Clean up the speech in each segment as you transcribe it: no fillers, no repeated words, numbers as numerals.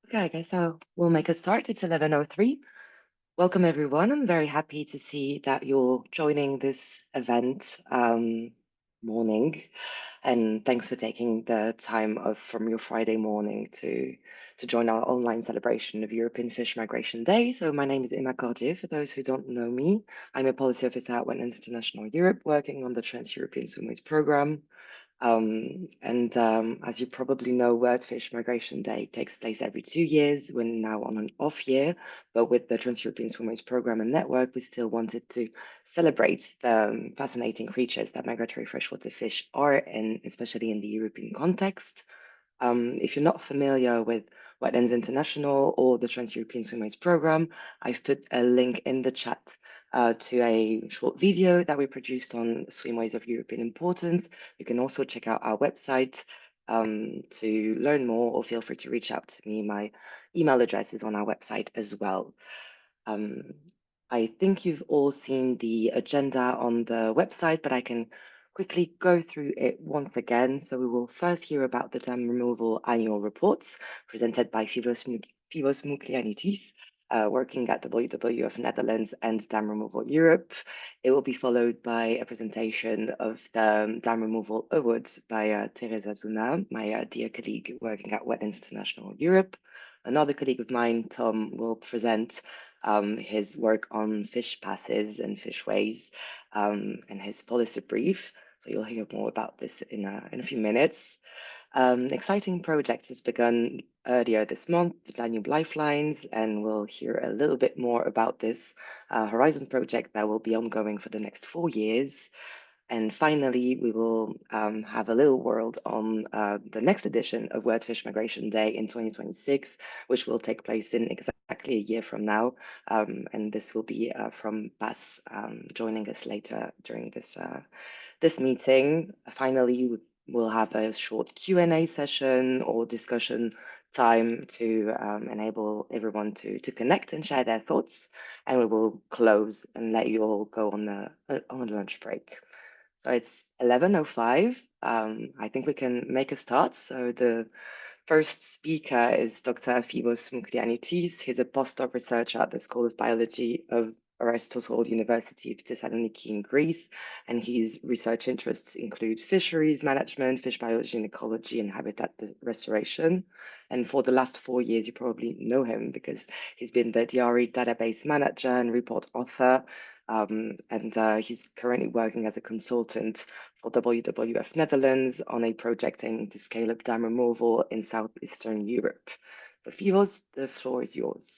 Okay, I guess we'll make a start. It's 11:03. Welcome, everyone. I'm very happy to see that you're joining this event morning. And thanks for taking the time off from your Friday morning to join our online celebration of European Fish Migration Day. So my name is Emma Cordier. For those who don't know me, I'm a policy officer at Wetlands International Europe, working on the Trans-European Swimmers Program. As you probably know, World Fish Migration Day takes place every 2 years. We're now on an off year, but with the Trans-European Swimmers Program and Network, we still wanted to celebrate the fascinating creatures that migratory freshwater fish are, and especially in the European context. If you're not familiar with Wetlands International or the Trans-European Swimmers Program, I've put a link in the chat to a short video that we produced on swimways of European importance. You can also check out our website to learn more, or feel free to reach out to me. My email address is on our website as well. Um, I think you've all seen the agenda on the website, but I can quickly go through it once again. So we will first hear about the dam removal annual reports presented by Phivos Muklianitis, working at WWF Netherlands and Dam Removal Europe. It will be followed by a presentation of the Dam Removal Awards by Teresa Zuna, my dear colleague working at Wetlands International Europe. Another colleague of mine, Tom, will present his work on fish passes and fishways, and his policy brief. So you'll hear more about this in a few minutes. Exciting project has begun earlier this month, the Danube Lifelines, and we'll hear a little bit more about this Horizon project that will be ongoing for the next 4 years. And finally, we will have a little word on the next edition of World Fish Migration Day in 2026, which will take place in exactly a year from now. And this will be from Bas joining us later during this meeting. Finally, we'll have a short Q&A session or discussion time to enable everyone to connect and share their thoughts. And we will close and let you all go on a lunch break. So it's 11:05. I think we can make a start. So the first speaker is Dr. Phivos Muklianitis. He's a postdoc researcher at the School of Biology of Aristotle University of Thessaloniki in Greece, and his research interests include fisheries management, fish biology and ecology, and habitat restoration. And for the last 4 years, you probably know him because he's been the DRE database manager and report author, and he's currently working as a consultant for WWF Netherlands on a project aiming to scale up dam removal in southeastern Europe. So, Phivos, the floor is yours.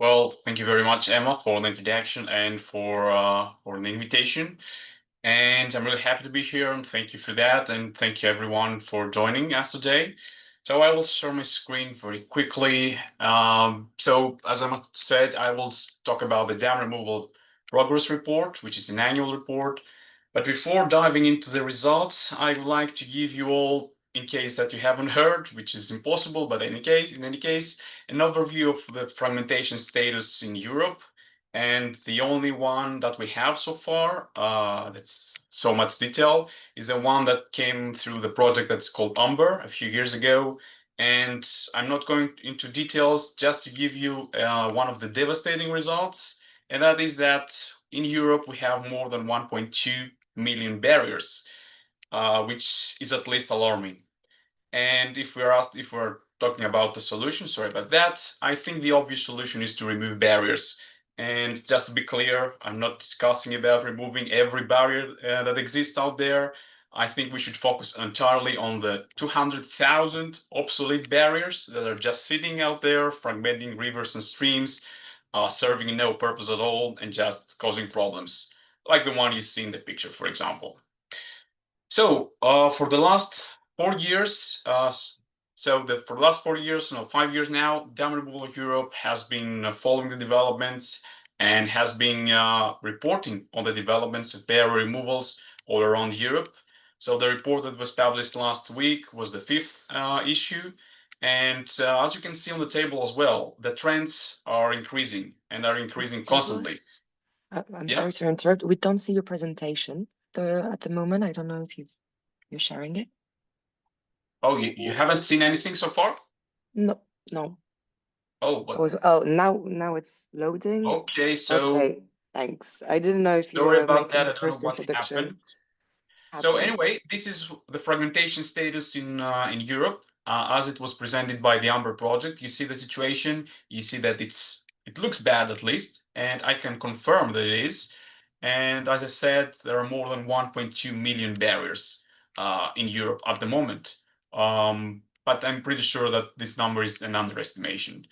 Well, thank you very much, Emma, for the introduction and for the invitation. And I'm really happy to be here, and thank you for that. And thank you everyone for joining us today. So I will share my screen very quickly. So as I said, I will talk about the dam removal progress report, which is an annual report. But before diving into the results, I'd like to give you all, in case that you haven't heard, which is impossible, but in any case, an overview of the fragmentation status in Europe. And the only one that we have so far, that's so much detail, is the one that came through the project that's called Umber a few years ago. And I'm not going into details, just to give you one of the devastating results. And that is that in Europe, we have more than 1.2 million barriers, which is at least alarming. And if we're talking about the solution, sorry about that, I think the obvious solution is to remove barriers. And just to be clear, I'm not discussing about removing every barrier that exists out there. I think we should focus entirely on the 200,000 obsolete barriers that are just sitting out there, fragmenting rivers and streams, serving no purpose at all, and just causing problems, like the one you see in the picture, for example. So for the last 4 years, for the last 4 years, no, 5 years now, Dam Removal Europe has been following the developments and has been reporting on the developments of barrier removals all around Europe. So the report that was published last week was the fifth issue. And as you can see on the table as well, the trends are increasing and are increasing constantly. Phivos, I'm Yeah. sorry to interrupt. We don't see your presentation at the moment. I don't know if you're sharing it. Oh, you haven't seen anything so far? No, no. Oh, I but was, now it's loading. okay. So Okay, thanks. I didn't know if you sorry were about that. making I the don't know first what introduction. happened. So Happens. anyway, this is the fragmentation status in Europe as it was presented by the Amber project. You see the situation. You see that it looks bad at least, and I can confirm that it is. And as I said, there are more than 1.2 million barriers in Europe at the moment. But I'm pretty sure that this number is an underestimation.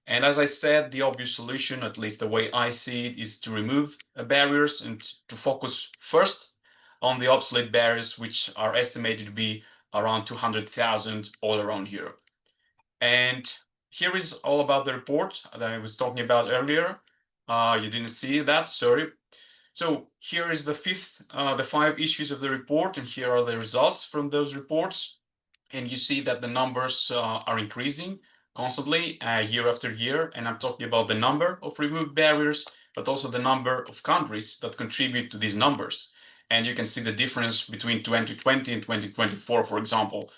And as I said, the obvious solution, at least the way I see it, is to remove barriers and to focus first on the obsolete barriers, which are estimated to be around 200,000 all around Europe. And here is all about the report that I was talking about earlier. You didn't see that, sorry. So here is the 5 issues of the report, and here are the results from those reports. And you see that the numbers are increasing constantly year after year. And I'm talking about the number of removed barriers, but also the number of countries that contribute to these numbers. And you can see the difference between 2020 and 2024, for example.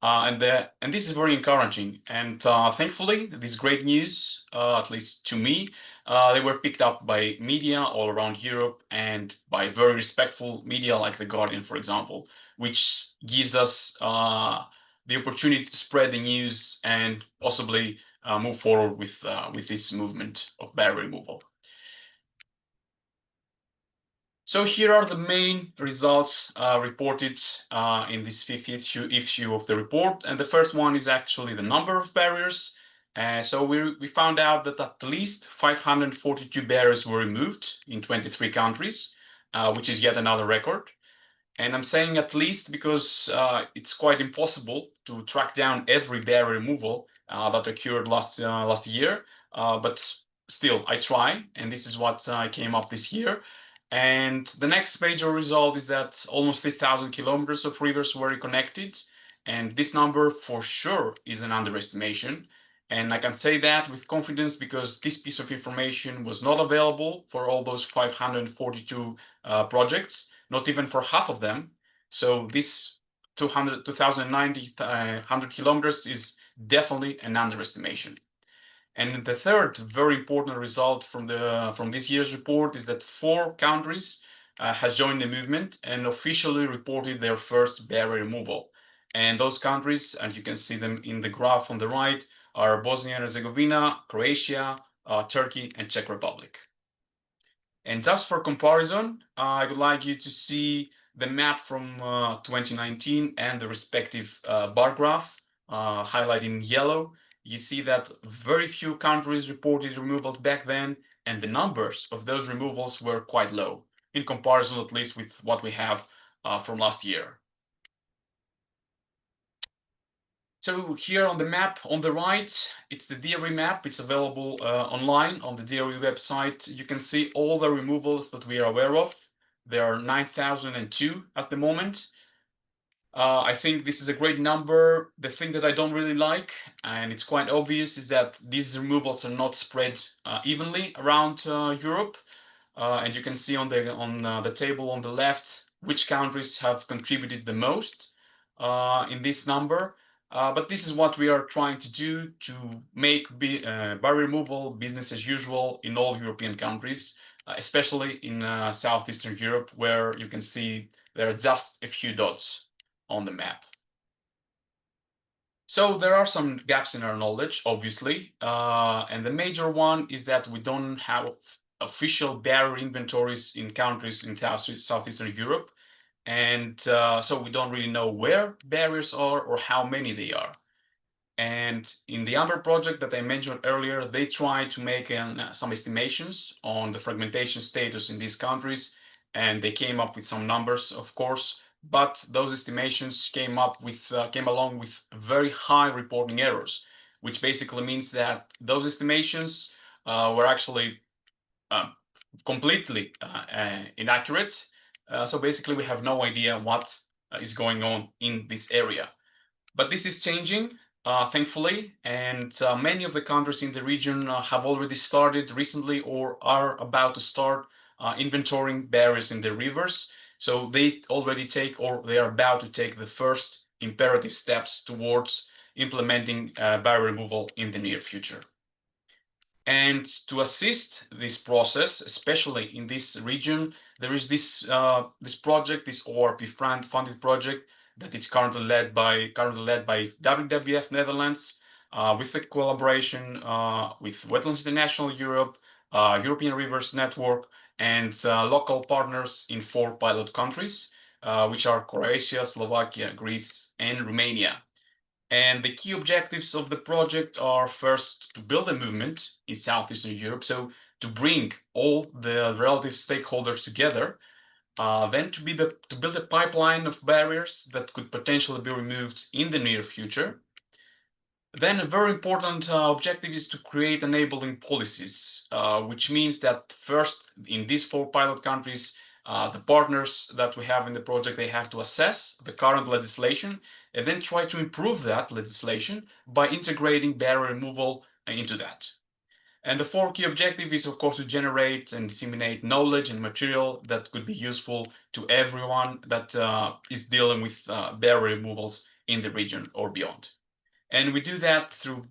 And this is very encouraging. And thankfully, this great news, at least to me, they were picked up by media all around Europe and by very respectful media like The Guardian, for example, which gives us the opportunity to spread the news and possibly move forward with this movement of barrier removal. So here are the main results reported in this fifth issue of the report. And the first one is actually the number of barriers. So we found out that at least 542 barriers were removed in 23 countries, which is yet another record. And I'm saying at least because it's quite impossible to track down every barrier removal that occurred last year. But still, I try, and this is what I came up this year. And the next major result is that almost 3,000 kilometers of rivers were reconnected. And this number for sure is an underestimation. And I can say that with confidence because this piece of information was not available for all those 542 projects, not even for half of them. So this 2,090 100 kilometers is definitely an underestimation. And the third very important result from this year's report is that 4 countries has joined the movement and officially reported their first barrier removal. And those countries, and you can see them in the graph on the right, are Bosnia and Herzegovina, Croatia, Turkey, and Czech Republic. And just for comparison, I would like you to see the map from 2019 and the respective bar graph highlighted in yellow. You see that very few countries reported removals back then, and the numbers of those removals were quite low, in comparison at least with what we have from last year. So here on the map on the right, it's the dairy map. It's available online on the dairy website. You can see all the removals that we are aware of. There are 9,002 at the moment. I think this is a great number. The thing that I don't really like, and it's quite obvious, is that these removals are not spread evenly around Europe. And you can see on the table on the left which countries have contributed the most in this number. But this is what we are trying to do to make barrier removal business as usual in all European countries, especially in Southeastern Europe, where you can see there are just a few dots on the map. So there are some gaps in our knowledge, obviously, and the major one is that we don't have official barrier inventories in countries in Southeastern Europe, and so we don't really know where barriers are or how many they are. And in the Amber project that I mentioned earlier, they tried to make some estimations on the fragmentation status in these countries, and they came up with some numbers, of course. But those estimations came along with very high reporting errors, which basically means that those estimations were actually uh, completely inaccurate. So basically, we have no idea what is going on in this area. But this is changing, thankfully, and many of the countries in the region have already started recently or are about to start inventorying barriers in the rivers. So they already take or they are about to take the first imperative steps towards implementing barrier removal in the near future. And to assist this process, especially in this region, there is this project, this ORP funded project that is currently led by WWF Netherlands, with the collaboration with Wetlands International Europe, European Rivers Network, and local partners in 4 pilot countries, which are Croatia, Slovakia, Greece, and Romania. And the key objectives of the project are first to build a movement in Southeastern Europe, so to bring all the relative stakeholders together, then to build a pipeline of barriers that could potentially be removed in the near future. Then a very important objective is to create enabling policies, which means that first, in these 4 pilot countries, the partners that we have in the project, they have to assess the current legislation and then try to improve that legislation by integrating barrier removal into that. And the 4 key objective is, of course, to generate and disseminate knowledge and material that could be useful to everyone that is dealing with barrier removals in the region or beyond. And we do that through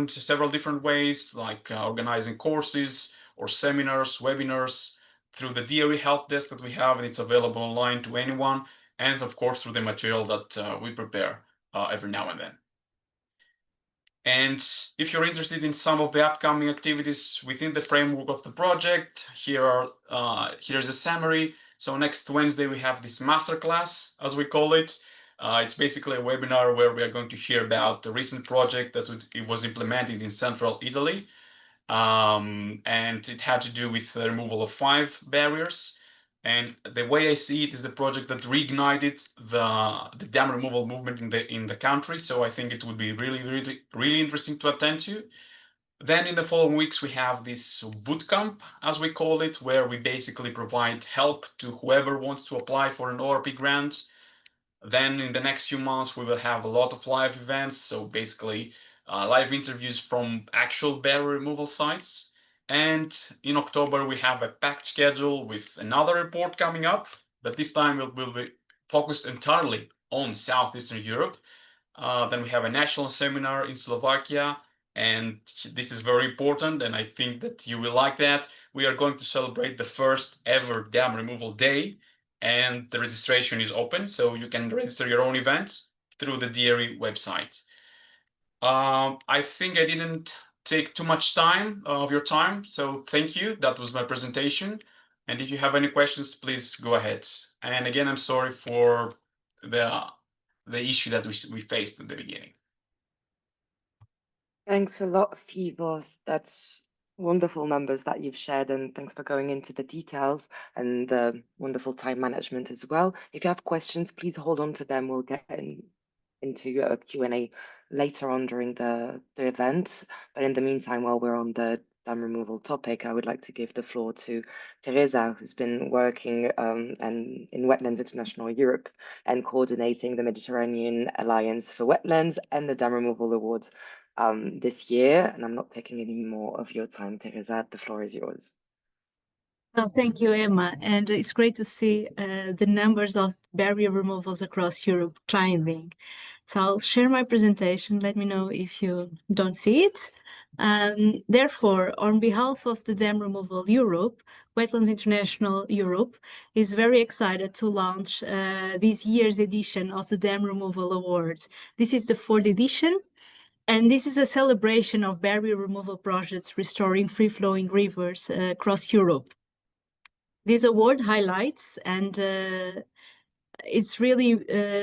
several different ways, like organizing courses or seminars, webinars, through the DOE help desk that we have, and it's available online to anyone, and of course through the material that we prepare every now and then. And if you're interested in some of the upcoming activities within the framework of the project, here's a summary. So next Wednesday we have this masterclass, as we call it. It's basically a webinar where we are going to hear about the recent project that it was implemented in central Italy. And it had to do with the removal of 5 barriers. And the way I see it is the project that reignited the dam removal movement in the country. So I think it would be really interesting to attend to. Then in the following weeks, we have this bootcamp, as we call it, where we basically provide help to whoever wants to apply for an ORP grant. Then in the next few months, we will have a lot of live events. So basically, live interviews from actual barrier removal sites. And in October, we have a packed schedule with another report coming up, but this time we'll be focused entirely on Southeastern Europe. Then we have a national seminar in Slovakia, and this is very important, and I think that you will like that. We are going to celebrate the first ever dam removal day, and the registration is open, so you can register your own events through the DRE website. I think I didn't take too much time of your time, so thank you. That was my presentation. And if you have any questions, please go ahead. And again, I'm sorry for the issue that we faced at the beginning. Thanks a lot, Fivos. That's wonderful numbers that you've shared, and thanks for going into the details and the wonderful time management as well. If you have questions, please hold on to them. We'll get into a Q&A later on during the event. But in the meantime, while we're on the dam removal topic, I would like to give the floor to Teresa, who's been working and in Wetlands International Europe and coordinating the Mediterranean Alliance for Wetlands and the Dam Removal Awards this year. And I'm not taking any more of your time, Teresa. The floor is yours. Well, thank you, Emma. And it's great to see the numbers of barrier removals across Europe climbing. So I'll share my presentation. Let me know if you don't see it. Therefore, on behalf of the Dam Removal Europe, Wetlands International Europe is very excited to launch this year's edition of the Dam Removal Awards. This is the 4th edition. And this is a celebration of barrier removal projects restoring free-flowing rivers across Europe. This award highlights and it's really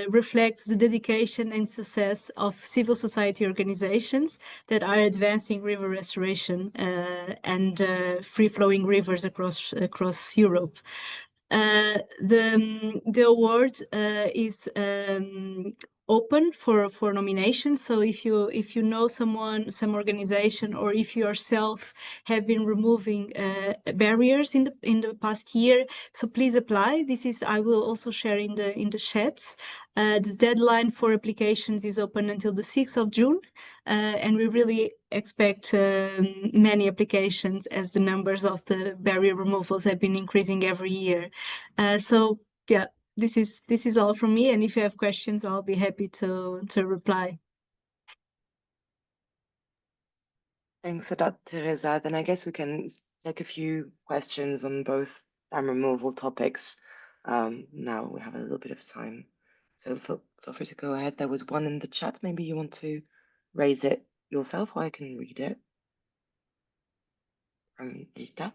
reflects the dedication and success of civil society organizations that are advancing river restoration and free-flowing rivers across Europe. The award is open for nomination. So if you know someone, some organization, or if you yourself have been removing barriers in the past year, so please apply. I will also share in the chats. The deadline for applications is open until the 6th of June, and we really expect many applications as the numbers of the barrier removals have been increasing every year. So yeah, this is all from me, and if you have questions, I'll be happy to reply. Thanks for that, Teresa. Then I guess we can take a few questions on both dam removal topics. Now we have a little bit of time. So feel free to go ahead. There was one in the chat. Maybe you want to raise it yourself, or I can read it from Rita.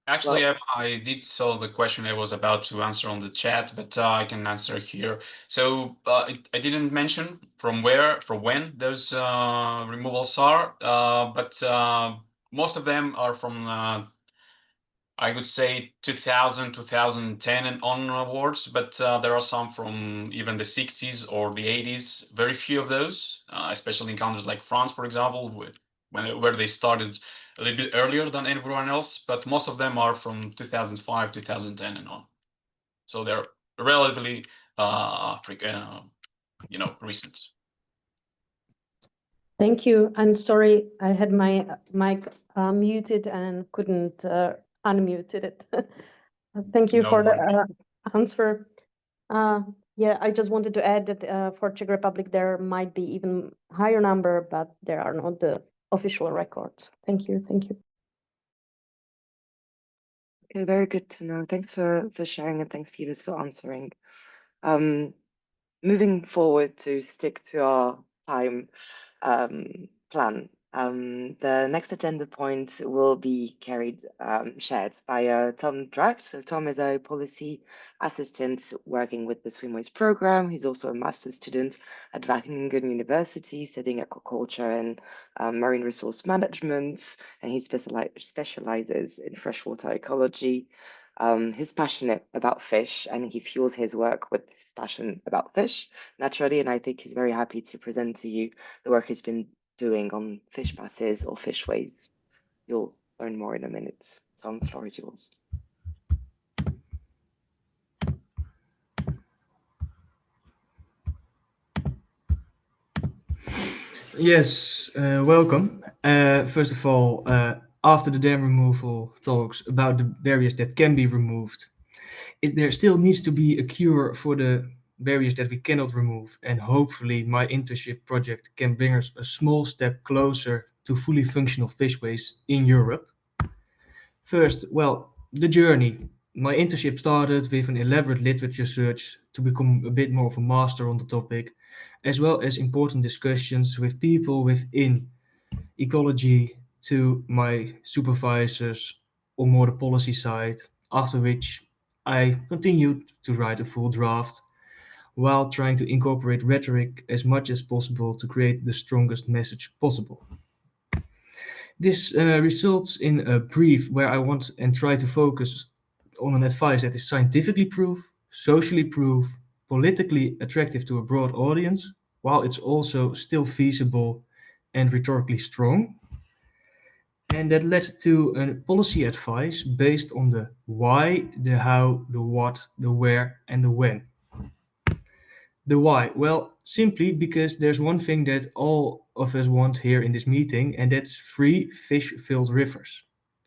Actually, Well, I did saw the question I was about to answer on the chat, but I can answer here. So I didn't mention from where, from when those removals are, but most of them are from I would say 2000, 2010 and onwards, but there are some from even the 60s or the 80s. Very few of those, especially in countries like France, for example, where they started a little bit earlier than everyone else. But most of them are from 2005, 2010 and on. So they're relatively, recent. Thank you. And sorry, I had my mic muted and couldn't unmuted it. Thank you No for worries. the answer. Yeah, I just wanted to add that for Czech Republic, there might be even higher number, but there are not the official records. Thank you. Thank you. okay, very good to know. Thanks for sharing, and thanks, Phoebus, for answering. Um, Moving forward to stick to our time plan. The next agenda point will be shared by Tom Drax. So Tom is a policy assistant working with the Swimways program. He's also a master's student at Wageningen University, studying aquaculture and marine resource management, and he specializes in freshwater ecology. He's passionate about fish, and he fuels his work with his passion about fish, naturally. And I think he's very happy to present to you the work he's been doing on fish passes or fishways. You'll learn more in a minute. Tom, the floor is yours. Yes, welcome. First of all, after the dam removal talks about the barriers that can be removed, there still needs to be a cure for the barriers that we cannot remove, and hopefully my internship project can bring us a small step closer to fully functional fishways in Europe. First, well, the journey. My internship started with an elaborate literature search to become a bit more of a master on the topic, as well as important discussions with people within ecology to my supervisors on more the policy side, after which I continued to write a full draft while trying to incorporate rhetoric as much as possible to create the strongest message possible. This results in a brief where I want and try to focus on an advice that is scientifically proved, socially proved, politically attractive to a broad audience, while it's also still feasible and rhetorically strong. And that led to a policy advice based on the why, the how, the what, the where, and the when. The why? Well, simply because there's one thing that all of us want here in this meeting, and that's free fish-filled rivers.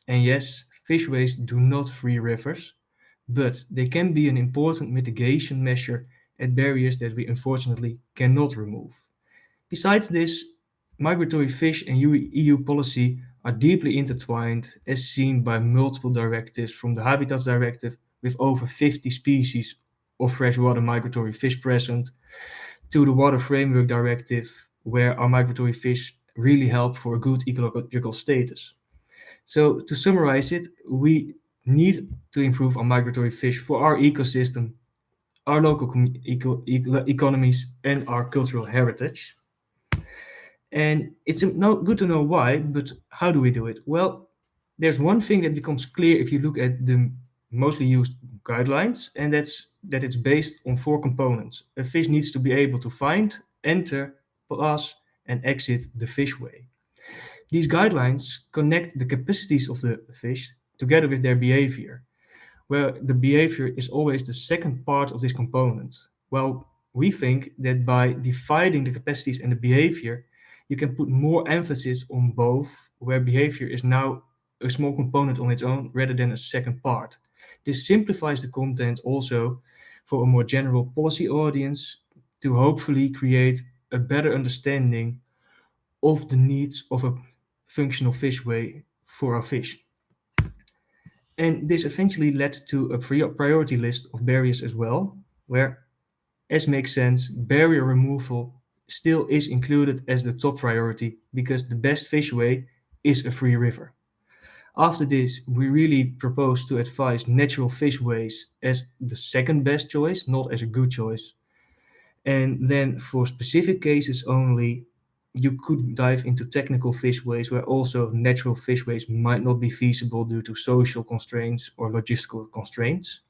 And yes, fishways do not free rivers, but they can be an important mitigation measure at barriers that we unfortunately cannot remove. Besides this, migratory fish and EU policy are deeply intertwined, as seen by multiple directives, from the Habitats Directive with over 50 species of freshwater migratory fish present, to the Water Framework Directive, where our migratory fish really help for a good ecological status. So, to summarize it, we need to improve our migratory fish for our ecosystem, our local economies, and our cultural heritage. And it's good to know why, but how do we do it? Well, there's one thing that becomes clear if you look at the mostly used guidelines, and that's that it's based on four components. A fish needs to be able to find, enter, pass, and exit the fishway. These guidelines connect the capacities of the fish together with their behavior, where the behavior is always the second part of this component. Well, we think that by dividing the capacities and the behavior, you can put more emphasis on both, where behavior is now a small component on its own rather than a second part. This simplifies the content also for a more general policy audience to hopefully create a better understanding of the needs of a functional fishway for our fish. And this eventually led to a priority list of barriers as well, where, as makes sense, barrier removal still is included as the top priority because the best fishway is a free river. After this, we really propose to advise natural fishways as the second best choice, not as a good choice. And then for specific cases only, you could dive into technical fishways where also natural fishways might not be feasible due to social constraints or logistical constraints.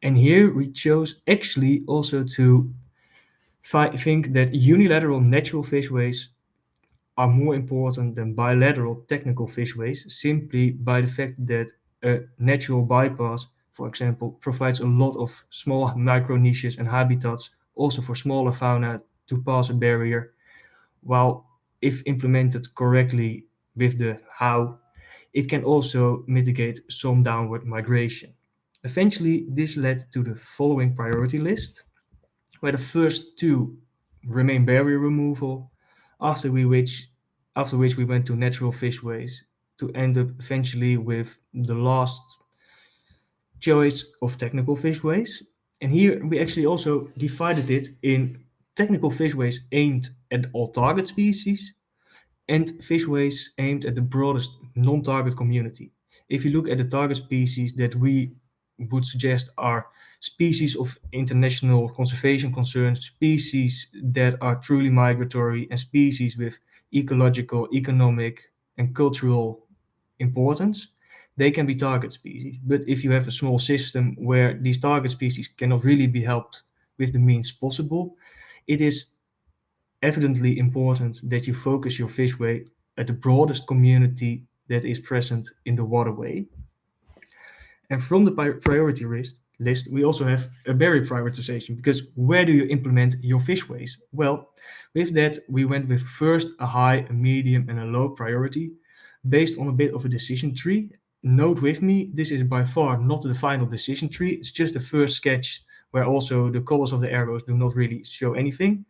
And here we chose actually also to think that unilateral natural fishways are more important than bilateral technical fishways simply by the fact that a natural bypass, for example, provides a lot of small micro niches and habitats also for smaller fauna to pass a barrier, while if implemented correctly with the how, it can also mitigate some downward migration. Eventually, this led to the following priority list, where the first two remain barrier removal, after which we went to natural fishways to end up eventually with the last choice of technical fishways. And here we actually also divided it in technical fishways aimed at all target species and fishways aimed at the broadest non-target community. If you look at the target species that we would suggest are species of international conservation concern, species that are truly migratory, and species with ecological, economic, and cultural importance, they can be target species. But if you have a small system where these target species cannot really be helped with the means possible, it is evidently important that you focus your fishway at the broadest community that is present in the waterway. And from the priority list, we also have a barrier prioritization, because where do you implement your fishways? Well, with that, we went with first a high, a medium, and a low priority based on a bit of a decision tree. Note with me, this is by far not the final decision tree. It's just the first sketch where also the colors of the arrows do not really show anything.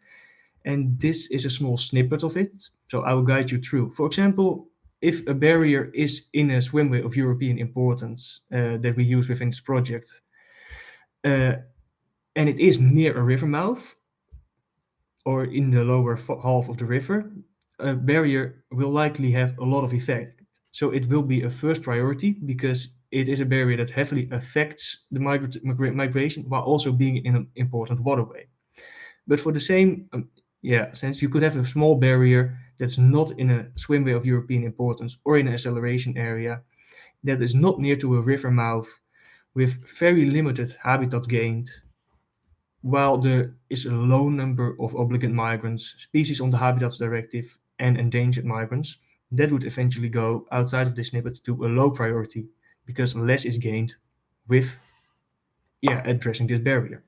And this is a small snippet of it, so I will guide you through. For example, if a barrier is in a swimway of European importance that we use within this project, and it is near a river mouth or in the lower half of the river, a barrier will likely have a lot of effect. So it will be a first priority because it is a barrier that heavily affects the migration while also being in an important waterway. But for the same since you could have a small barrier that's not in a swimway of European importance or in an acceleration area that is not near to a river mouth with very limited habitat gained, while there is a low number of obligate migrants, species on the Habitats Directive, and endangered migrants, that would eventually go outside of this snippet to a low priority because less is gained with addressing this barrier.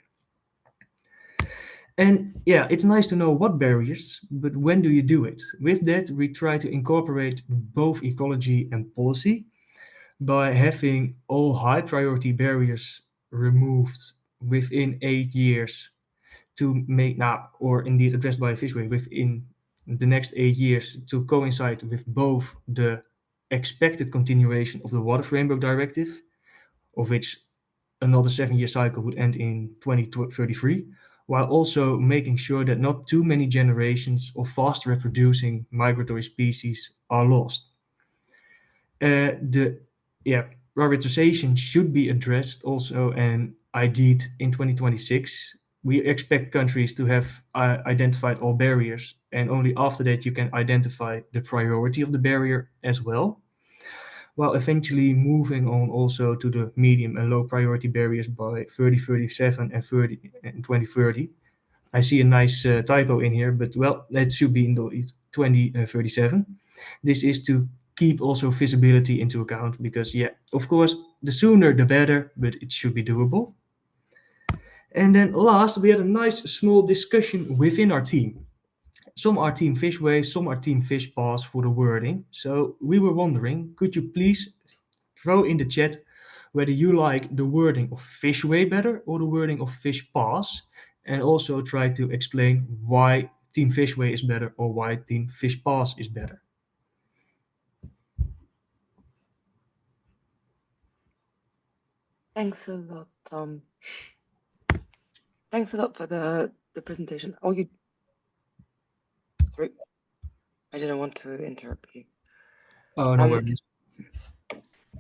And it's nice to know what barriers, but when do you do it? With that, we try to incorporate both ecology and policy by having all high priority barriers removed within 8 years to make or indeed addressed by a fishway within the next 8 years to coincide with both the expected continuation of the Water Framework Directive, of which another 7-year cycle would end in 2033, while also making sure that not too many generations of fast reproducing migratory species are lost. The prioritization should be addressed also and ID'd in 2026. We expect countries to have identified all barriers, and only after that you can identify the priority of the barrier as well, while eventually moving on also to the medium and low priority barriers by 2037 and 2030. I see a nice typo in here, but well, that should be in 2037. This is to keep also visibility into account because, of course, the sooner the better, but it should be doable. And then last, we had a nice small discussion within our team. Some are team Fishway, some are team Fish Pass for the wording. So we were wondering, could you please throw in the chat whether you like the wording of Fishway better or the wording of Fish Pass, and also try to explain why Team Fishway is better or why Team Fish Pass is better. Thanks a lot, Tom. Thanks a lot for the presentation. Oh, you. Sorry, I didn't want to interrupt you. Oh, no worries.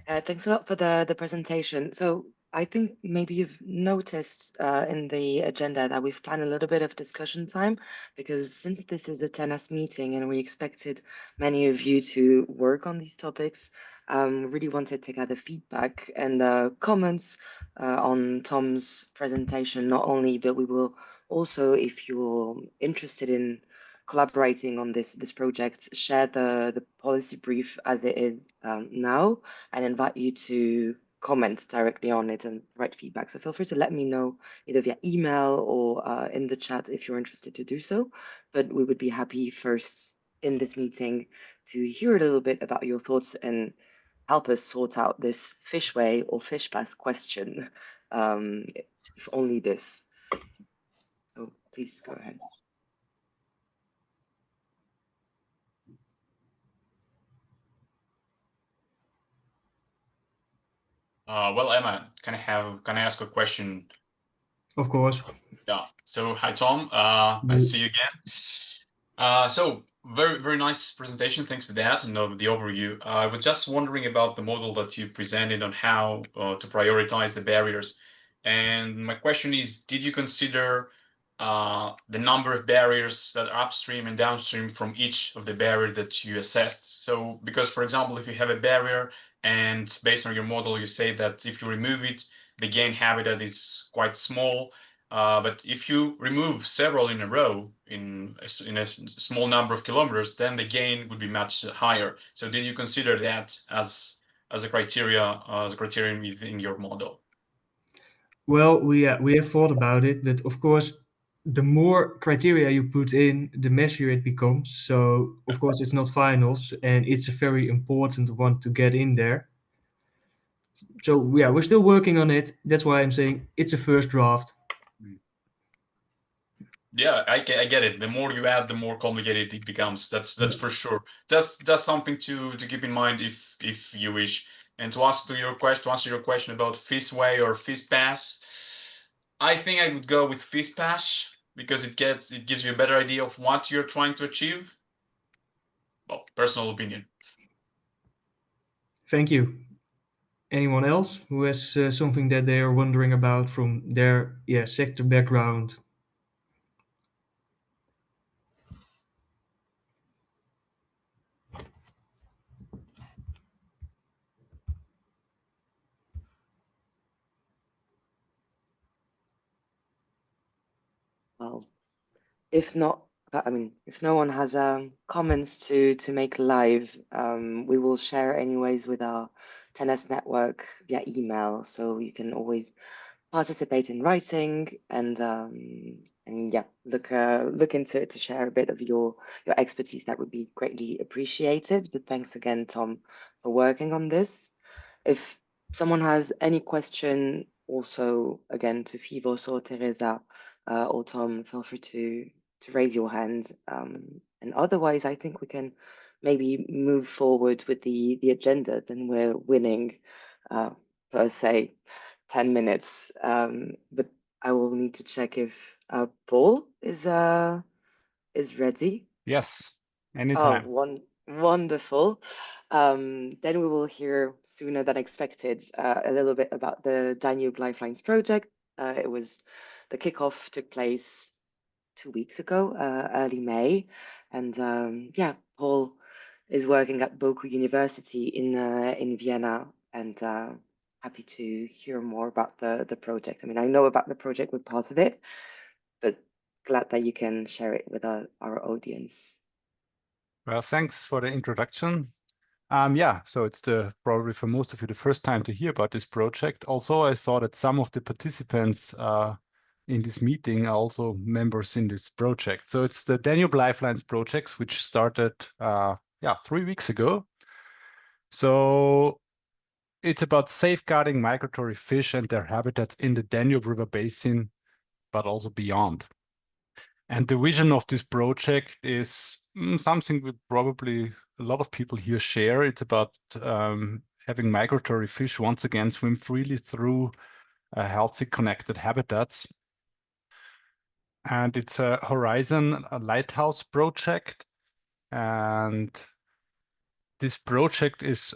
Thanks a lot for the presentation. So I think maybe you've noticed in the agenda that we've planned a little bit of discussion time, because since this is a 10S meeting and we expected many of you to work on these topics, really wanted to gather feedback and comments on Tom's presentation, not only, but we will also, if you're interested in collaborating on this project, share the policy brief as it is now, and invite you to comment directly on it and write feedback. So feel free to let me know either via email or in the chat if you're interested to do so. But we would be happy first in this meeting to hear a little bit about your thoughts and help us sort out this fishway or fish pass question, if only this. So please go ahead. Well, Emma, can I ask a question? Of course. Yeah. So hi, Tom. Nice to see you again. So very, very nice presentation. Thanks for that and the overview. I was just wondering about the model that you presented on how to prioritize the barriers. And my question is, did you consider the number of barriers that are upstream and downstream from each of the barriers that you assessed? So, because for example, if you have a barrier and based on your model, you say that if you remove it, the gain habitat is quite small. But if you remove several in a row in a small number of kilometers, then the gain would be much higher. So did you consider that as a criterion within your model? Well, we have thought about it, but of course, the more criteria you put in, the messier it becomes. So of course, it's not finals, and it's a very important one to get in there. So yeah, we're still working on it. That's why I'm saying it's a first draft. Yeah, I get it. The more you add, the more complicated it becomes. That's for sure. Just something to keep in mind if you wish. And to answer your question about Fishway or Fish Pass, I think I would go with Fish Pass because it gives you a better idea of what you're trying to achieve. Well, personal opinion. Thank you. Anyone else who has something that they are wondering about from their sector background? Well, if not, I mean, if no one has comments to make live, we will share anyways with our 10S network via email, so you can always participate in writing and yeah, look into it to share a bit of your expertise. That would be greatly appreciated. But thanks again, Tom, for working on this. If someone has any question, also again to Fivos or Teresa or Tom, feel free to raise your hand. And otherwise, I think we can maybe move forward with the agenda. Then we're winning per se. 10 minutes. But I will need to check if Paul is ready. Yes, Oh, anytime. wonderful. Then we will hear sooner than expected a little bit about the Danube Lifelines project. It was the kickoff took place 2 weeks ago, early May, and yeah, Paul is working at Boku University in Vienna, and happy to hear more about the project. I mean, I know about the project, we're part of it, but glad that you can share it with our audience. Well, thanks for the introduction. Yeah, so it's probably for most of you the first time to hear about this project. Also, I saw that some of the participants in this meeting are also members in this project. So it's the Danube Lifelines project, which started 3 weeks ago. So it's about safeguarding migratory fish and their habitats in the Danube River Basin, but also beyond. And the vision of this project is something that probably a lot of people here share. It's about having migratory fish once again swim freely through healthy connected habitats. And it's a Horizon Lighthouse project. And this project is,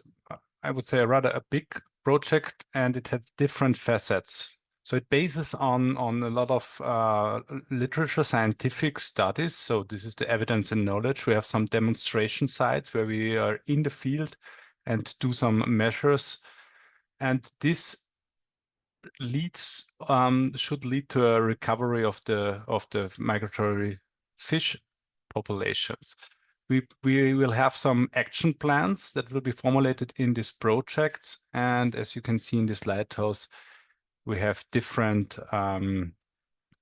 I would say, rather a big project, and it has different facets. So it bases on a lot of literature, scientific studies. So this is the evidence and knowledge. We have some demonstration sites where we are in the field and do some measures. And this should lead to a recovery of the migratory fish populations. We will have some action plans that will be formulated in this project. And as you can see in this lighthouse, we have different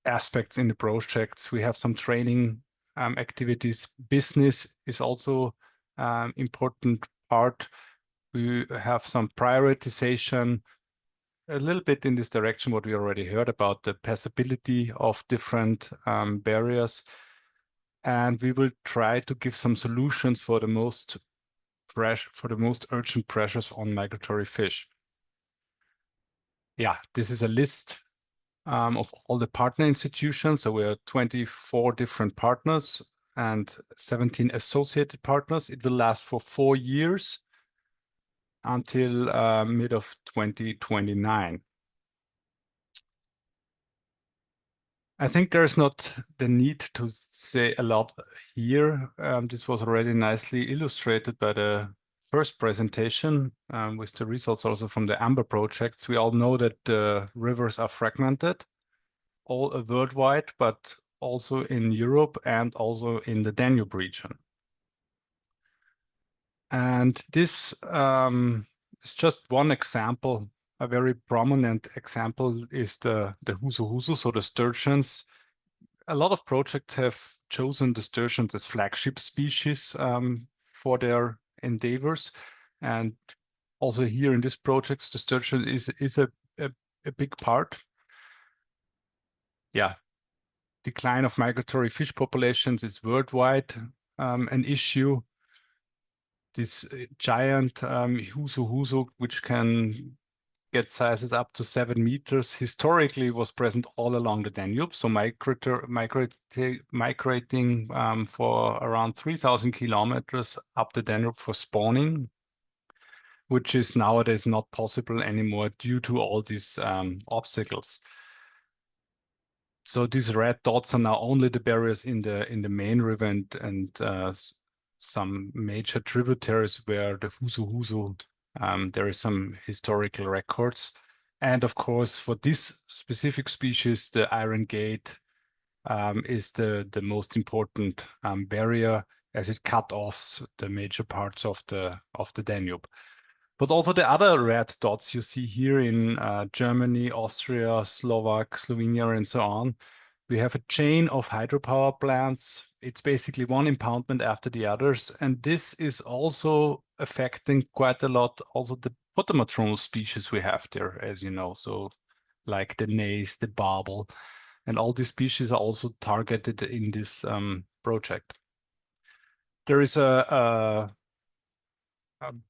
aspects in the projects. We have some training activities. Business is also important part. We have some prioritization, a little bit in this direction, what we already heard about the passability of different barriers. And we will try to give some solutions for the most urgent pressures on migratory fish. Yeah, this is a list of all the partner institutions. So we are 24 different partners and 17 associated partners. It will last for 4 years until mid of 2029. I think there's not the need to say a lot here. This was already nicely illustrated by the first presentation with the results also from the AMBER projects. We all know that the rivers are fragmented, all worldwide, but also in Europe and also in the Danube region. And this is just one example. A very prominent example is the husu, so the sturgeons. A lot of projects have chosen the sturgeons as flagship species for their endeavors. And also here in this project, the sturgeon is a big part. Yeah, decline of migratory fish populations is worldwide an issue. This giant husu, which can get sizes up to 7 meters, historically was present all along the Danube, so migrating for around 3,000 kilometers up the Danube for spawning, which is nowadays not possible anymore due to all these obstacles. So these red dots are now only the barriers in the main river and some major tributaries where the husu there is some historical records. And of course, for this specific species, the Iron Gate is the most important barrier, as it cut off the major parts of the Danube. But also the other red dots you see here in Germany, Austria, Slovenia, and so on. We have a chain of hydropower plants. It's basically one impoundment after the others. And this is also affecting quite a lot also the potamatronal species we have there, as you know. So like the nace, the barbel, and all these species are also targeted in this project. There is a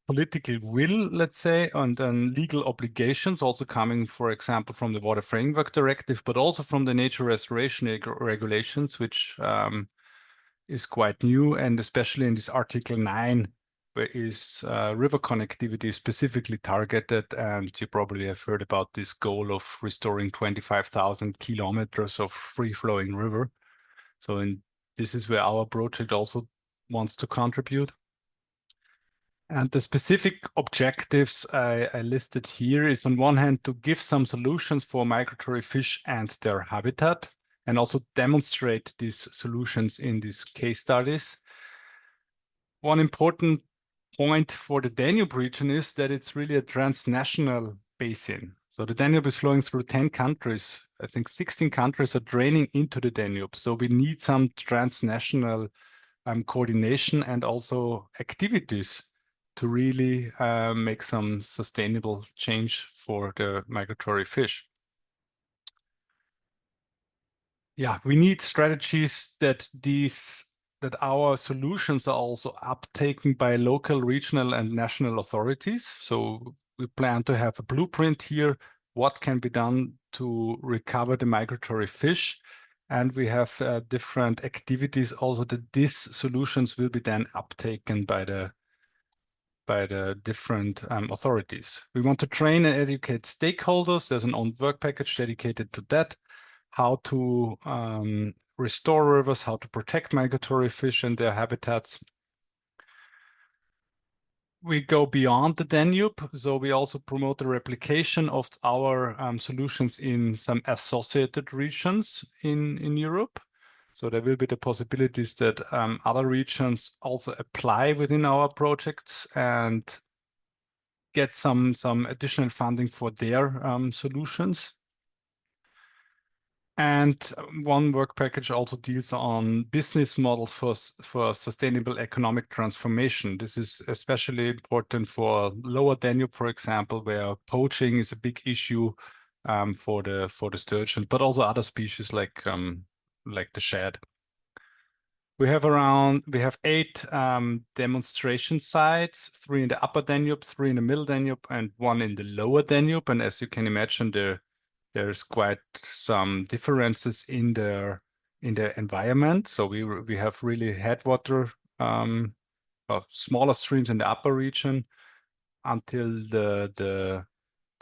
political will, let's say, and then legal obligations also coming, for example, from the Water Framework Directive, but also from the nature restoration regulations, which is quite new, and especially in this Article 9, where is river connectivity specifically targeted, and you probably have heard about this goal of restoring 25,000 kilometers of free-flowing river. So this is where our project also wants to contribute. And the specific objectives I listed here is on one hand to give some solutions for migratory fish and their habitat, and also demonstrate these solutions in these case studies. One important point for the Danube region is that it's really a transnational basin. So the Danube is flowing through 10 countries. I think 16 countries are draining into the Danube. So we need some transnational coordination and also activities to really make some sustainable change for the migratory fish. yeah, we need strategies that our solutions are also uptaken by local, regional, and national authorities. So we plan to have a blueprint here, what can be done to recover the migratory fish. And we have different activities also that these solutions will be then uptaken by the different authorities. We want to train and educate stakeholders. There's an own work package dedicated to that. How to restore rivers, how to protect migratory fish and their habitats. We go beyond the Danube, so we also promote the replication of our solutions in some associated regions in Europe. So there will be the possibilities that other regions also apply within our projects and get some additional funding for their solutions. And one work package also deals on business models for sustainable economic transformation. This is especially important for Lower Danube, for example, where poaching is a big issue for the sturgeon, but also other species like the shad. We have 8 demonstration sites, 3 in the Upper Danube, 3 in the Middle Danube, and 1 in the Lower Danube. And as you can imagine, there's quite some differences in the environment. So we have really headwater, smaller streams in the upper region until the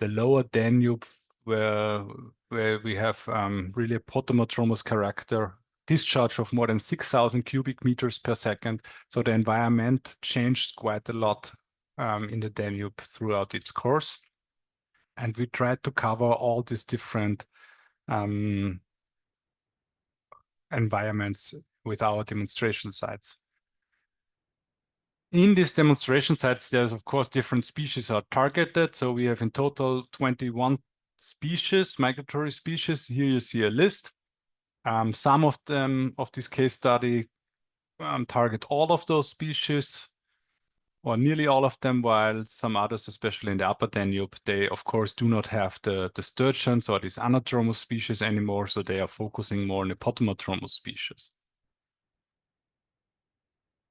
Lower Danube, where we have really a potamotromous character, discharge of more than 6,000 cubic meters per second. So the environment changed quite a lot in the Danube throughout its course. And we tried to cover all these different environments with our demonstration sites. In these demonstration sites, there's of course different species are targeted. So we have in total 21 species, migratory species. Here you see a list. Some of them of this case study target all of those species, or nearly all of them, while some others, especially in the Upper Danube, they of course do not have the sturgeons or these anadromous species anymore, so they are focusing more on the potamotromous species.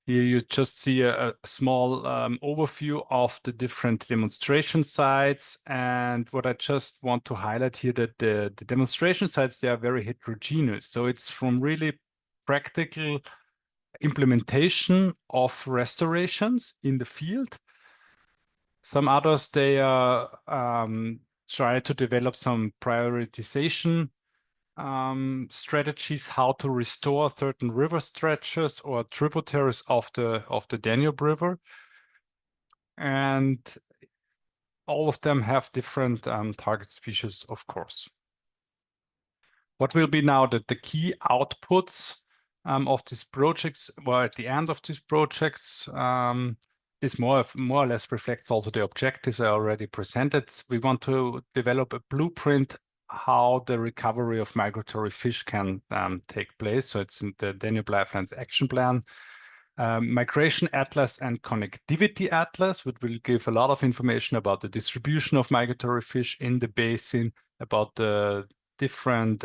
Here you just see a small overview of the different demonstration sites. And what I just want to highlight here that the demonstration sites, they are very heterogeneous. So it's from really practical implementation of restorations in the field. Some others, they are try to develop some prioritization strategies, how to restore certain river stretches or tributaries of the Danube River. And all of them have different target species, of course. What will be now the key outputs of these projects, well, at the end of these projects, this more or less reflects also the objectives I already presented. We want to develop a blueprint how the recovery of migratory fish can take place. So it's in the Danube Lifelines Action Plan. Migration Atlas and Connectivity Atlas, which will give a lot of information about the distribution of migratory fish in the basin, about the different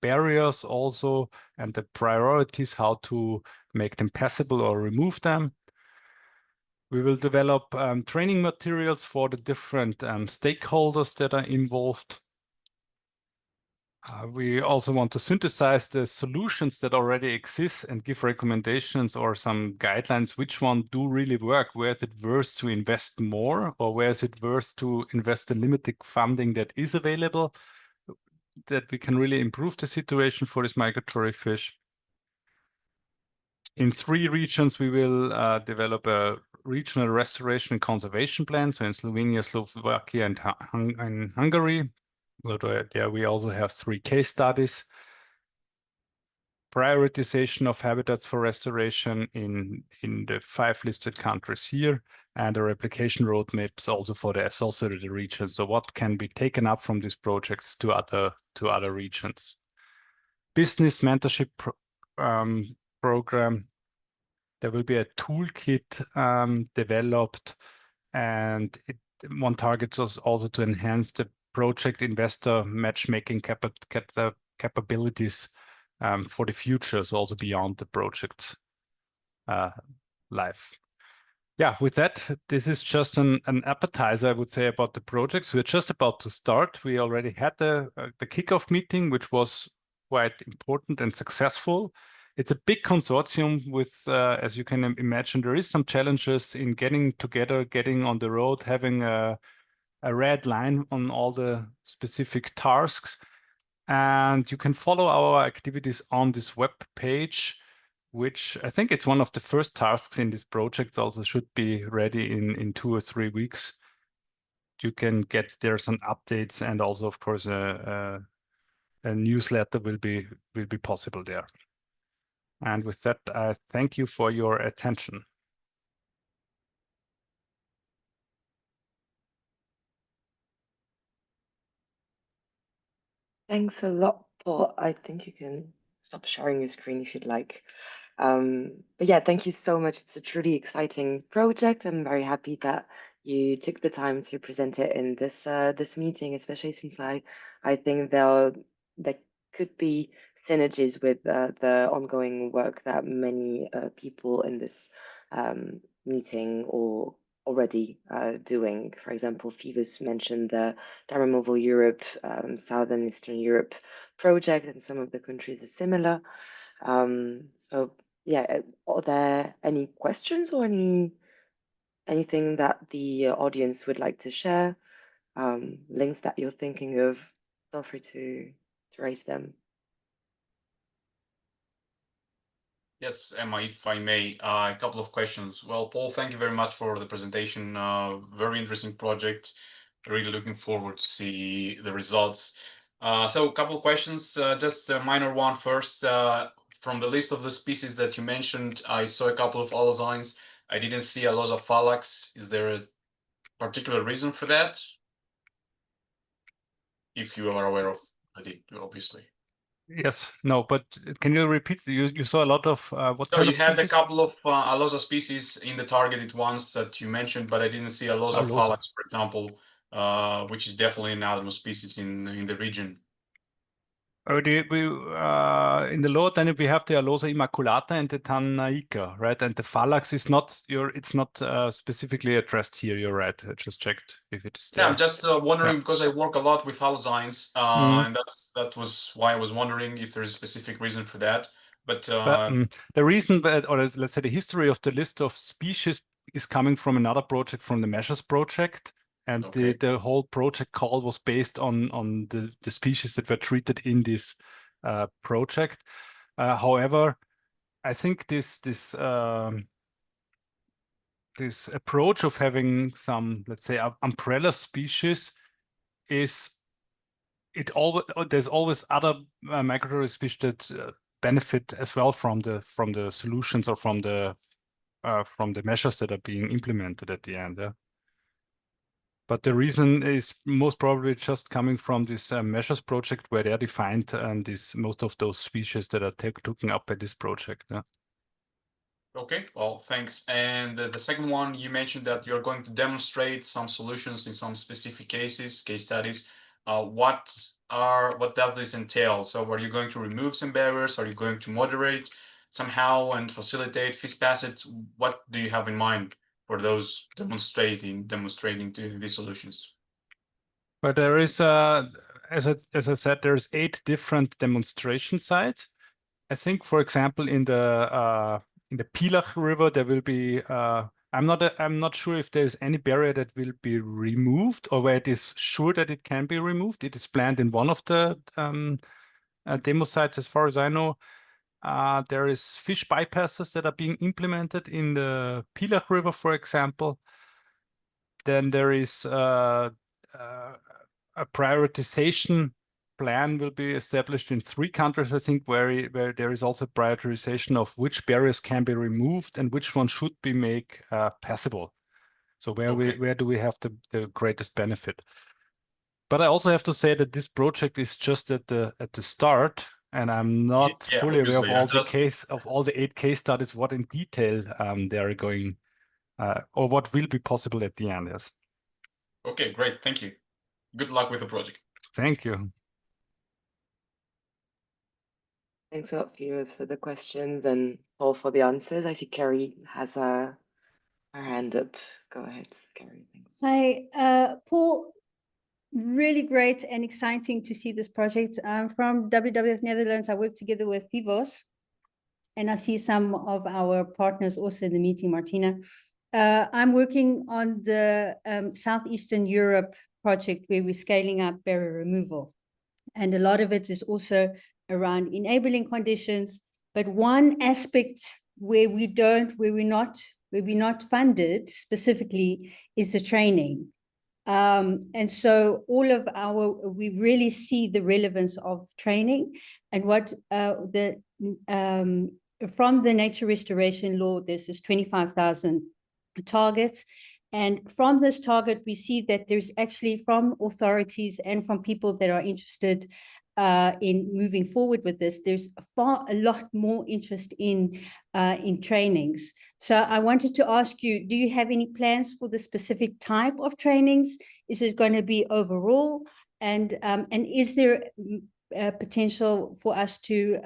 barriers also, and the priorities, how to make them passable or remove them. We will develop training materials for the different stakeholders that are involved. We also want to synthesize the solutions that already exist and give recommendations or some guidelines, which one do really work, where is it worth to invest more, or where is it worth to invest the limited funding that is available, that we can really improve the situation for this migratory fish. In 3 regions, we will develop a regional restoration and conservation plan. So in Slovenia, Slovakia, and Hungary. So there we also have 3 case studies. Prioritization of habitats for restoration in the 5 listed countries here, and the replication roadmaps also for the associated regions. So what can be taken up from these projects to other regions. Business mentorship program. There will be a toolkit developed, and one target is also to enhance the project investor matchmaking capabilities for the future, so also beyond the project life. Yeah, with that, this is just an appetizer, I would say, about the projects. We're just about to start. We already had the kickoff meeting, which was quite important and successful. It's a big consortium with, as you can imagine, there is some challenges in getting together, getting on the road, having a red line on all the specific tasks. And you can follow our activities on this web page, which I think it's one of the first tasks in this project, also should be ready in 2 or 3 weeks. You can get there some updates, and also, of course, a newsletter will be possible there. And with that, I thank you for your attention. Thanks a lot, Paul. I think you can stop sharing your screen if you'd like. But yeah, thank you so much. It's a truly exciting project. I'm very happy that you took the time to present it in this meeting, especially since I think there could be synergies with the ongoing work that many people in this meeting or already doing. For example, Phoebus mentioned the Dam Removal Europe, Southern Eastern Europe project, and some of the countries are similar. So yeah, are there any questions or anything that the audience would like to share? Links that you're thinking of, feel free to raise them. Yes, Emma, if I may, a couple of questions. Well, Paul, thank you very much for the presentation. Very interesting project. Really looking forward to see the results. So a couple of questions, just a minor one first. From the list of the species that you mentioned, I saw a couple of allozymes. I didn't see Alosa phallax. Is there a particular reason for that? If you are aware of it, obviously. Yes, no, but can you repeat? You saw a lot of what So kind you of had a species? couple of Alosa species in the targeted ones that you mentioned, but I didn't see Alosa Alosa. phallax, for example, which is definitely an animal species in the region. In the lower Danube, we have the Alosa immaculata and the Tanaica, right? And the phallax is not it's not specifically addressed here. You're right. I just checked if it is Yeah, there. I'm just wondering because I work a lot with allozymes, Mhm. and that was why I was wondering if there is a specific reason for that. But The reason that, or let's say the history of the list of species is coming from another project, from the Measures project. And okay. the whole project call was based on the species that were treated in this project. However, I think this approach of having some, let's say, umbrella species is there's always other migratory species that benefit as well from the solutions or from the measures that are being implemented at the end. Yeah? But the reason is most probably just coming from this measures project where they are defined and most of those species that are taken up by this project. Yeah? Okay, well, thanks. And the second one, you mentioned that you're going to demonstrate some solutions in some specific cases, case studies. What does this entail? So are you going to remove some barriers? Are you going to moderate somehow and facilitate fish passage? What do you have in mind for those demonstrating these solutions? But there is, as I said, there's 8 different demonstration sites. I think, for example, in the Pilach River, there will be. I'm not sure if there's any barrier that will be removed or where it is sure that it can be removed. It is planned in one of the demo sites, as far as I know. There is fish bypasses that are being implemented in the Pilach River, for example. Then there is a prioritization plan will be established in 3 countries, I think, where there is also prioritization of which barriers can be removed and which one should be made passable. So where do we have the greatest benefit? But I also have to say that this project is just at the start, and I'm not fully aware of all the 8 case studies, what in detail they are going or what will be possible at the end. Yes. Okay, great. Thank you. Good luck with the project. Thank you. Thanks a lot, viewers, for the questions and all for the answers. I see Kerry has her hand up. Go ahead, Kerry. Thanks. Hi, Paul. Really great and exciting to see this project. I'm from WWF Netherlands. I work together with Pivos, and I see some of our partners also in the meeting, Martina. I'm working on the Southeastern Europe project where we're scaling up barrier removal. And a lot of it is also around enabling conditions. But one aspect where we're not funded specifically is the training. And so we really see the relevance of training and what from the nature restoration law, there's this 25,000 targets. And from this target, we see that there's actually from authorities and from people that are interested in moving forward with this, there's a lot more interest in trainings. So I wanted to ask you, do you have any plans for the specific type of trainings? Is it going to be overall? And is there a potential for us to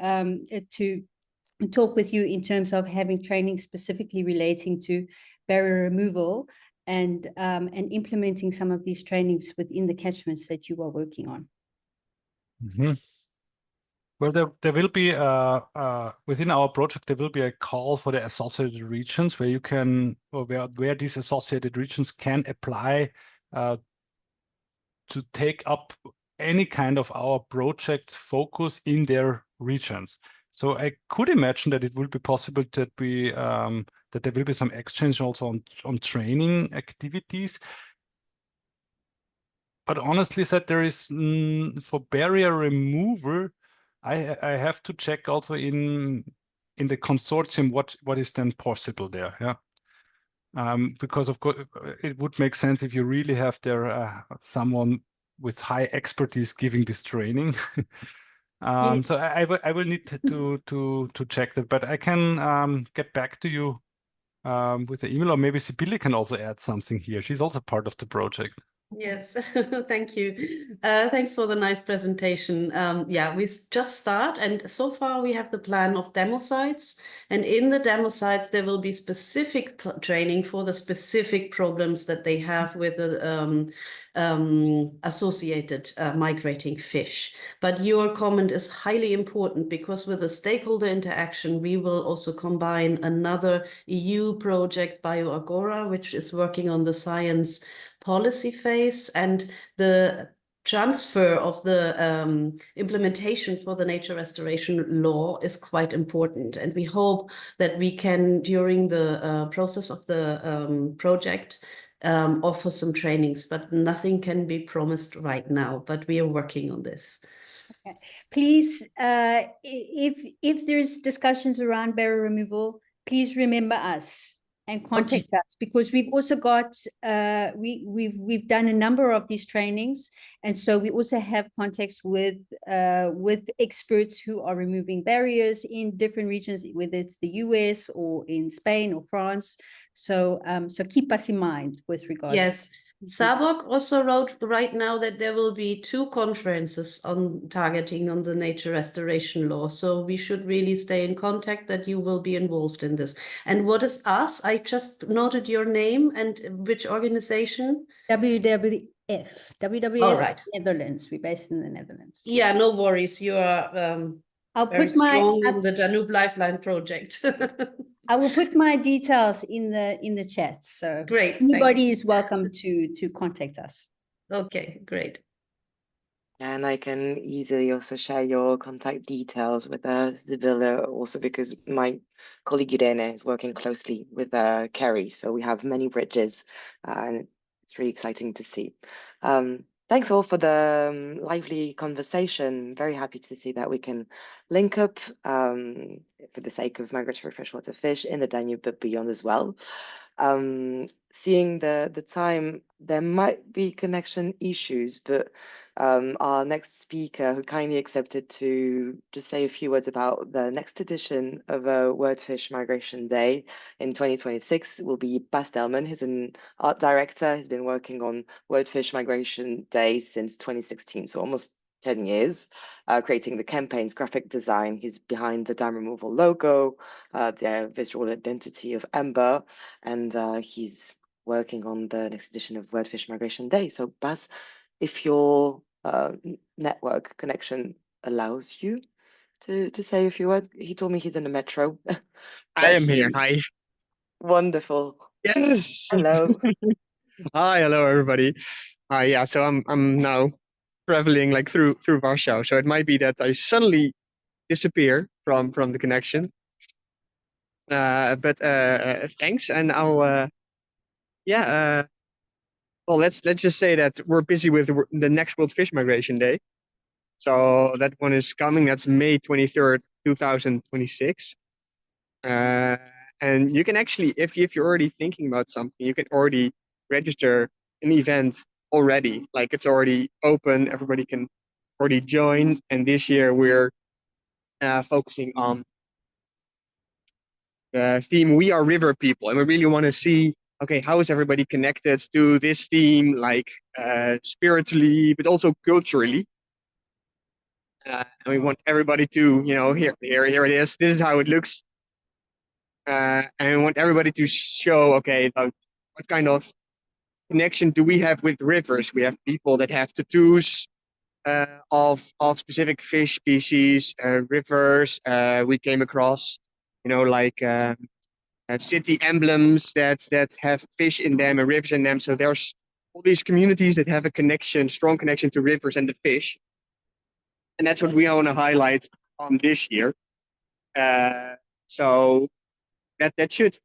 talk with you in terms of having training specifically relating to barrier removal and implementing some of these trainings within the catchments that you are working on? Mm-hmm. Well, there will be within our project there will be a call for the associated regions where you can, or where these associated regions can apply to take up any kind of our project's focus in their regions. So I could imagine that it will be possible that that there will be some exchange also on training activities. But honestly said, there is for barrier removal, I have to check also in the consortium what is then possible there. Yeah. Because of course it would make sense if you really have there someone with high expertise giving this training. So I will need to check that, but I can get back to you with the email, or maybe Sibylle can also add something here. She's also part of the project. Yes, thank you. Thanks for the nice presentation. Yeah, we just start, and so far we have the plan of demo sites, and in the demo sites there will be specific training for the specific problems that they have with the associated migrating fish. But your comment is highly important because with the stakeholder interaction, we will also combine another EU project, BioAgora, which is working on the science policy phase, and the transfer of the implementation for the nature restoration law is quite important. And we hope that we can, during the process of the project, offer some trainings, but nothing can be promised right now, but we are working on this. Okay. Please, if there's discussions around barrier removal, please remember us and contact us, because we've also got we've done a number of these trainings, and so we also have contacts with experts who are removing barriers in different regions, whether it's the US or in Spain or France. So so keep us in mind with regards. Yes. Sabok also wrote right now that there will be 2 conferences on targeting on the nature restoration law. So we should really stay in contact that you will be involved in this. And what is us? I just noted your name and which organization? WWF. All right. Netherlands. We're based in the Netherlands. Yeah, no worries. You are I'll very put my strong in the Danube Lifeline project. I will put my details in the chat. So great. Anybody Thanks. is welcome to contact us. Okay, great. And I can easily also share your contact details with Sibylle, also because my colleague Irene is working closely with Kerry, so we have many bridges, and it's really exciting to see. Thanks all for the lively conversation. Very happy to see that we can link up for the sake of migratory freshwater fish in the Danube, but beyond as well. Seeing the time, there might be connection issues, but our next speaker, who kindly accepted to just say a few words about the next edition of Wordfish Migration Day in 2026, will be Bas Delman. He's an art director. He's been working on Wordfish Migration Day since 2016, so almost 10 years, creating the campaigns, graphic design. He's behind the dam removal logo, the visual identity of Amber, and he's working on the next edition of Wordfish Migration Day. So Bas, if your network connection allows you to say a few words, he told me he's in the metro. I am here. Hi. Wonderful. Yes. Hello. Hi, hello everybody. Hi, yeah, so I'm now traveling like through Warsaw. So it might be that I suddenly disappear from the connection. But thanks, and I'll yeah. Well, let's just say that we're busy with the next World Fish Migration Day. So that one is coming. That's May 23rd, 2026. And you can actually, if you're already thinking about something, you can already register an event already. Like it's already open, everybody can already join. And this year we're focusing on the theme "We Are River People," and we really want to see, okay, how is everybody connected to this theme, like spiritually, but also culturally. And we want everybody to, here it is. This is how it looks. And we want everybody to show, okay, what kind of connection do we have with rivers? We have people that have tattoos of specific fish species, rivers. We came across, like city emblems that have fish in them and rivers in them. So there's all these communities that have a connection, strong connection to rivers and the fish, and that's what we want to highlight on this year. So that should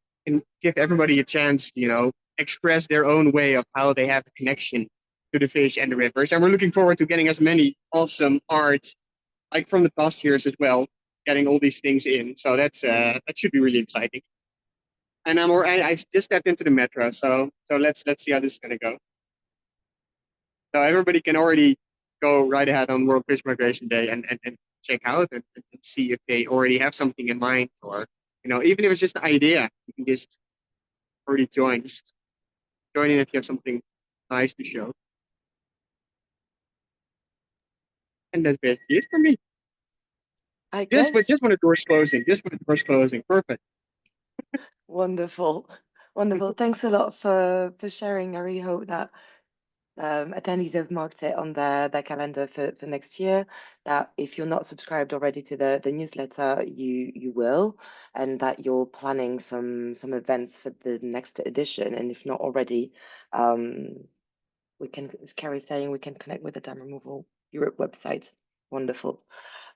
give everybody a chance, express their own way of how they have a connection to the fish and the rivers. And we're looking forward to getting as many awesome art, like from the past years as well, getting all these things in. So that should be really exciting. And I just stepped into the metro, so let's see how this is gonna go. So everybody can already go right ahead on World Fish Migration Day and check out and see if they already have something in mind, or even if it's just an idea, you can just already join. Just join in if you have something nice to show. And that's basically it for me. I guess. Just when the door's closing. Just when the door's closing. Perfect. Wonderful. Wonderful. Thanks a lot for sharing. I really hope that attendees have marked it on their calendar for next year, that if you're not subscribed already to the newsletter, you will, and that you're planning some events for the next edition. And if not already, we can, as Carrie's saying, we can connect with the Dam Removal Europe website. Wonderful.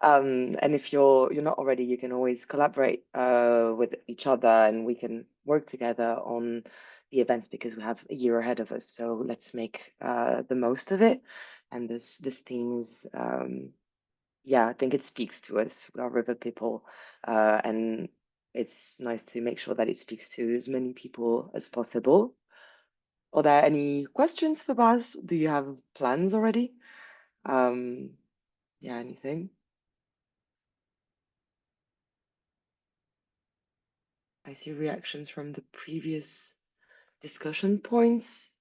And if you're not already, you can always collaborate with each other, and we can work together on the events because we have a year ahead of us. So let's make the most of it. And this theme is, yeah, I think it speaks to us. We are river people, and it's nice to make sure that it speaks to as many people as possible. Are there any questions for Baz? Do you have plans already? Yeah, anything? I see reactions from the previous discussion points,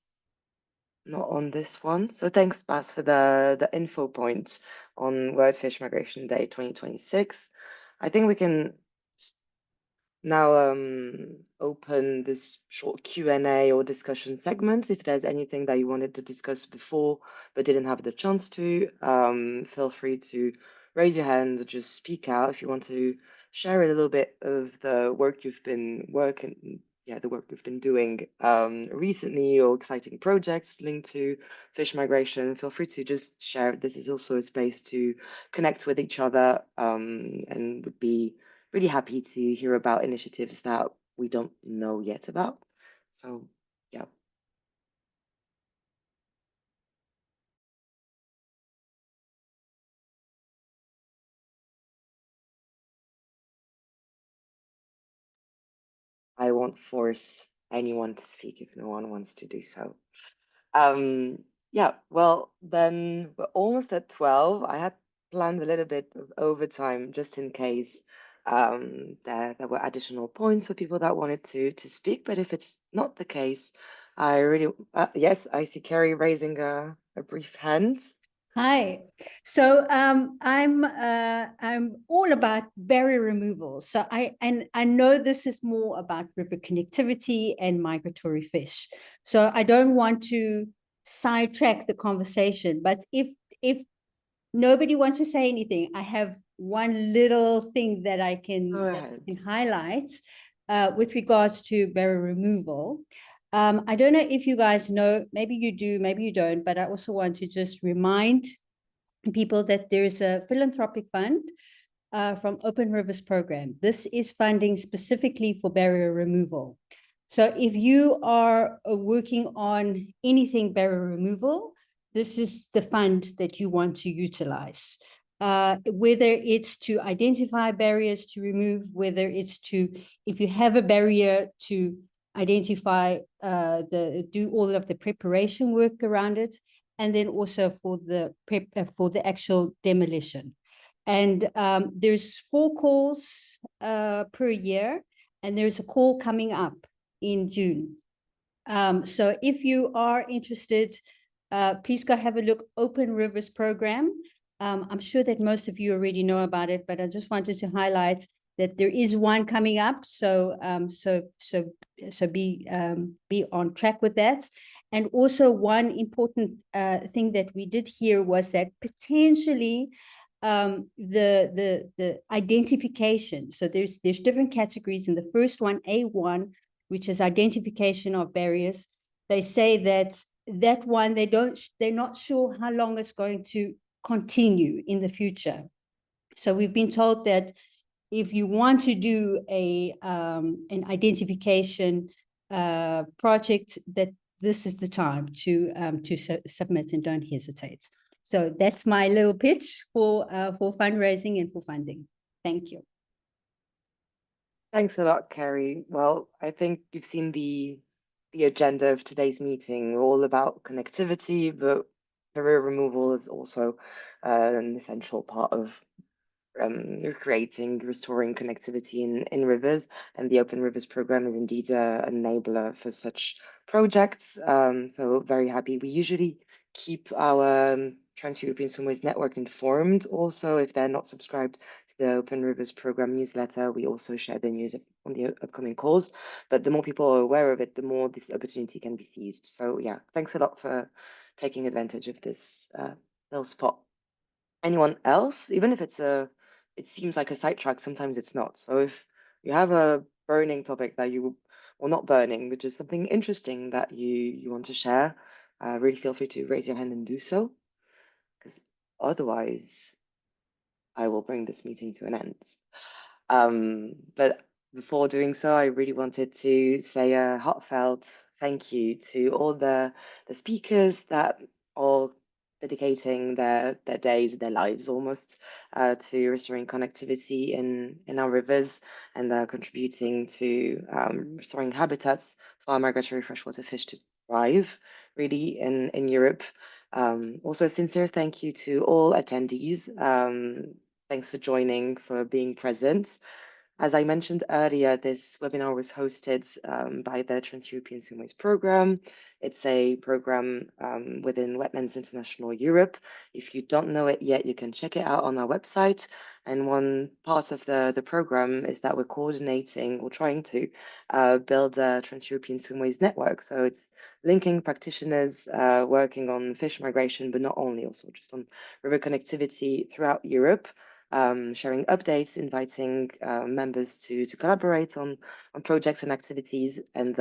not on this one. So thanks, Baz, for the info points on Wordfish Migration Day 2026. I think we can now open this short Q&A or discussion segment. If there's anything that you wanted to discuss before but didn't have the chance to, feel free to raise your hand or just speak out if you want to share a little bit of the work you've been doing recently, or exciting projects linked to fish migration. Feel free to just share. This is also a space to connect with each other, and would be really happy to hear about initiatives that we don't know yet about. So, yeah. I won't force anyone to speak if no one wants to do so. Yeah, well, then we're almost at 12. I had planned a little bit of overtime just in case there were additional points for people that wanted to speak. But if it's not the case, I really, yes, I see Carrie raising a brief hand. Hi. So I'm all about barrier removal. So I know this is more about river connectivity and migratory fish. So I don't want to sidetrack the conversation, but if nobody wants to say anything, I have one little thing that I can, Go that I ahead. can highlight with regards to barrier removal. I don't know if you guys know, maybe you do, maybe you don't, but I also want to just remind people that there's a philanthropic fund from Open Rivers Program. This is funding specifically for barrier removal. So if you are working on anything barrier removal, this is the fund that you want to utilize. Whether it's to identify barriers to remove, whether it's to, if you have a barrier, to identify do all of the preparation work around it, and then also for the prep for the actual demolition. And there's 4 calls per year, and there's a call coming up in June. So if you are interested, please go have a look. Open Rivers Program. I'm sure that most of you already know about it, but I just wanted to highlight that there is one coming up. So be on track with that. And also one important thing that we did hear was that potentially the identification. So there's different categories. In the first one, A1, which is identification of barriers, they say that that one they're not sure how long it's going to continue in the future. So we've been told that if you want to do an identification project, that this is the time to submit, and don't hesitate. So that's my little pitch for fundraising and for funding. Thank you. Thanks a lot, Kerry. Well, I think you've seen the agenda of today's meeting. We're all about connectivity, but barrier removal is also an essential part of creating, restoring connectivity in rivers, and the Open Rivers program is indeed an enabler for such projects. So very happy. We usually keep our Trans-European Swimways Network informed. Also, if they're not subscribed to the Open Rivers program newsletter, we also share the news on the upcoming calls. But the more people are aware of it, the more this opportunity can be seized. So yeah, thanks a lot for taking advantage of this little spot. Anyone else? Even if it seems like a sidetrack, sometimes it's not. So if you have a burning topic that you, well, not burning, but just something interesting that you want to share, really feel free to raise your hand and do so, because otherwise I will bring this meeting to an end. But before doing so, I really wanted to say a heartfelt thank you to all the speakers that are dedicating their days, their lives almost, to restoring connectivity in our rivers, and contributing to restoring habitats for our migratory freshwater fish to thrive, really, in Europe. Also, a sincere thank you to all attendees. Thanks for joining, for being present. As I mentioned earlier, this webinar was hosted by the Trans-European Swimways Program. It's a program within Wetlands International Europe. If you don't know it yet, you can check it out on our website. And one part of the program is that we're coordinating or trying to build a Trans-European Swimways network. So it's linking practitioners working on fish migration, but not only, also just on river connectivity throughout Europe. Sharing updates, inviting members to collaborate on projects and activities. And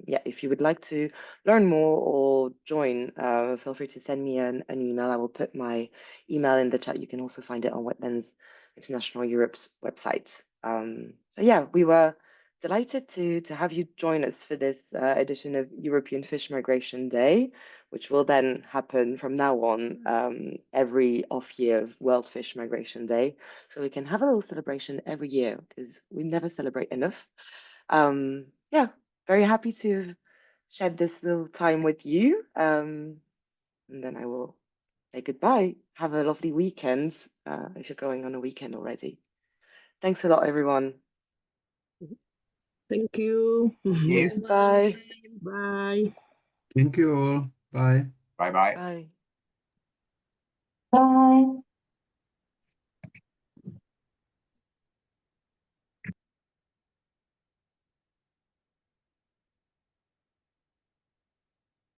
yeah, if you would like to learn more or join, feel free to send me an email. I will put my email in the chat. You can also find it on Wetlands International Europe's website. So yeah, we were delighted to have you join us for this edition of European Fish Migration Day, which will then happen from now on every off year of World Fish Migration Day. So we can have a little celebration every year because we never celebrate enough. Yeah, very happy to shed this little time with you. And then I will say goodbye. Have a lovely weekend if you're going on a weekend already. Thanks a lot, everyone. Thank you. Yeah. Bye. Bye. Thank you all. Bye. Bye bye. Bye. Bye.